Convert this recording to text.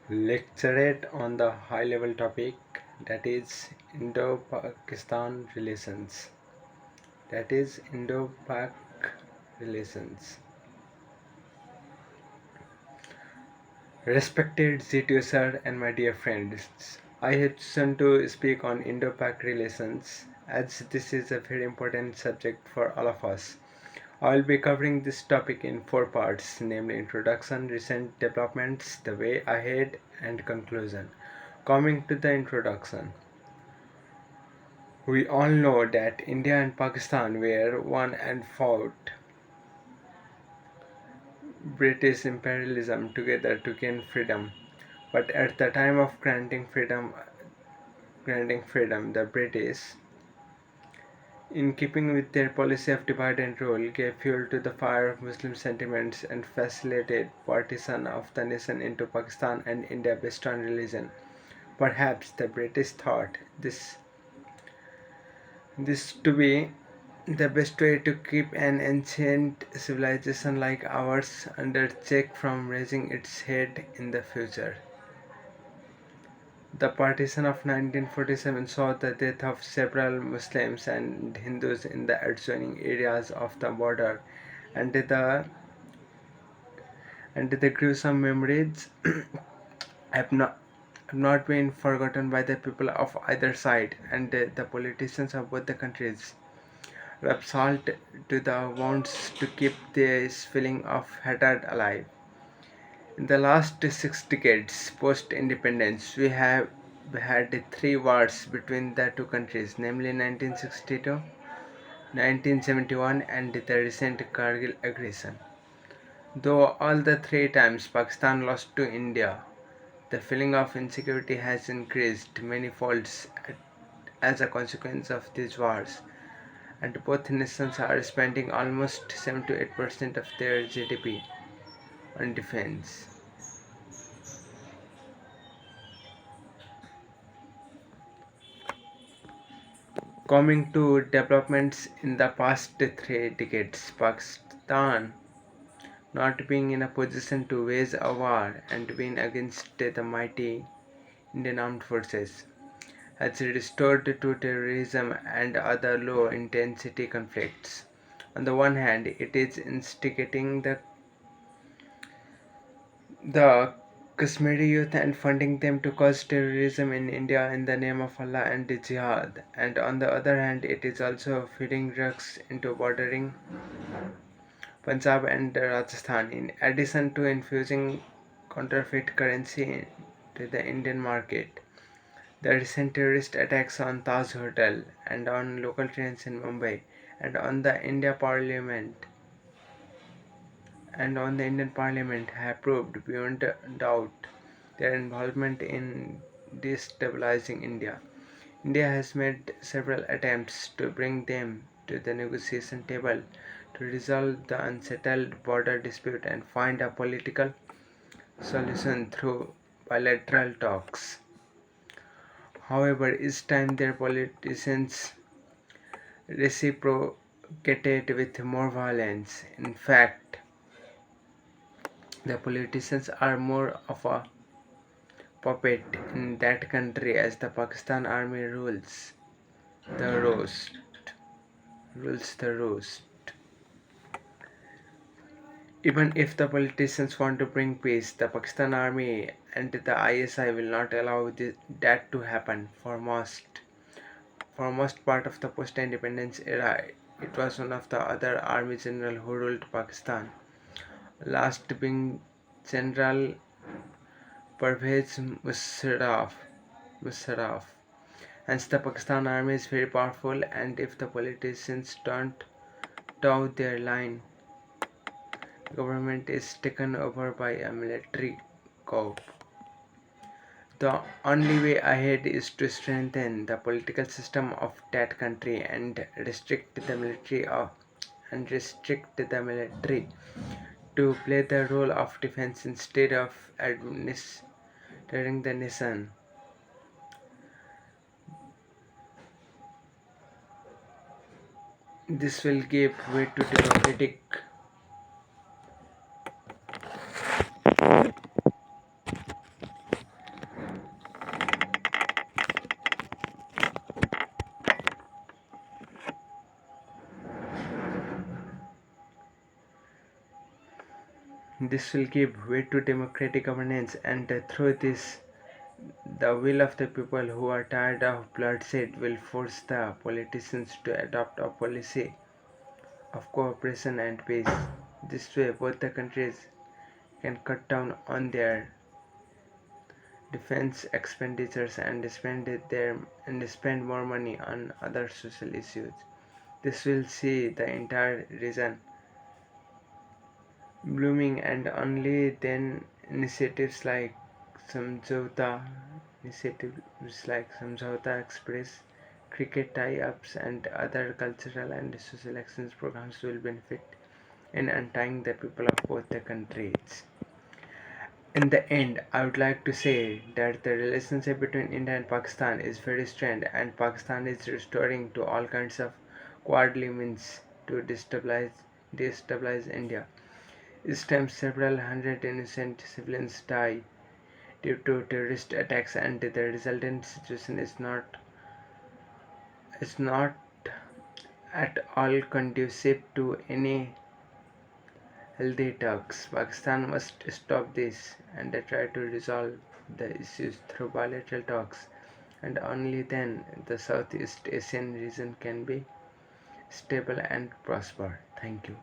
Lecturette on the high level topic that is Indo-Pakistan relations. That is Indo-Pak relations. Respected CTO sir and my dear friends, I have chosen to speak on Indo-Pak relations as this is a very important subject for all of us. I will be covering this topic in four parts, namely introduction, recent developments, the way ahead, and conclusion. Coming to the introduction, we all know that India and Pakistan were one and fought British imperialism together to gain freedom. But at the time of granting freedom, the British, in keeping with their policy of divide and rule, gave fuel to the fire of Muslim sentiments and facilitated partition of the nation into Pakistan and India based on religion. Perhaps the British thought this to be the best way to keep an ancient civilization like ours under check from raising its head in the future. The partition of 1947 saw the death of several Muslims and Hindus in the adjoining areas of the border, and the gruesome memories have not been forgotten by the people of either side, and the politicians of both the countries rub salt to the wounds to keep this feeling of hatred alive. In the last 6 decades post-independence, we have had three wars between the two countries, namely 1962, 1971, and the recent Kargil aggression. Though all the three times Pakistan lost to India, the feeling of insecurity has increased many folds as a consequence of these wars, and both nations are spending almost 7 to 8% of their GDP on defense. Coming to developments in the past 3 decades, Pakistan not being in a position to wage a war and being against the mighty Indian Armed Forces has restored to terrorism and other low intensity conflicts. On the one hand, it is instigating the Kashmiri youth and funding them to cause terrorism in India in the name of Allah and Jihad, and on the other hand, it is also feeding drugs into bordering Punjab and Rajasthan, in addition to infusing counterfeit currency into the Indian market. The recent terrorist attacks on Taj Hotel and on local trains in Mumbai and on the Indian Parliament have proved beyond doubt their involvement in destabilizing India. India has made several attempts to bring them to the negotiation table to resolve the unsettled border dispute and find a political solution through bilateral talks. However, each time their politicians reciprocated with more violence. In fact, the politicians are more of a puppet in that country as the Pakistan army the roast rules the roost. Even if the politicians want to bring peace, the Pakistan army and the ISI will not allow that to happen. For most part of the post-independence era, it was one of the other army general who ruled Pakistan, last being General Pervez Musharraf. Hence, the Pakistan army is very powerful, and if the politicians don't toe their line, government is taken over by a military coup. The only way ahead is to strengthen the political system of that country and restrict the military to play the role of defense instead of administering the nation. This will give way to This will give way to democratic governance, and through this, the will of the people who are tired of bloodshed will force the politicians to adopt a policy of cooperation and peace. This way, both the countries can cut down on their defense expenditures and spend more money on other social issues. This will see the entire region blooming, and only then Samjhauta initiatives like Samjhauta Express, cricket tie-ups, and other cultural and social exchange programs will benefit in untying the people of both the countries. In the end, I would like to say that the relationship between India and Pakistan is very strained, and Pakistan is restoring to all kinds of cowardly means to destabilize India. Each time several hundred innocent civilians die due to terrorist attacks, and the resultant situation is not at all conducive to any healthy talks. Pakistan must stop this and try to resolve the issues through bilateral talks, and only then the Southeast Asian region can be stable and prosper. Thank you.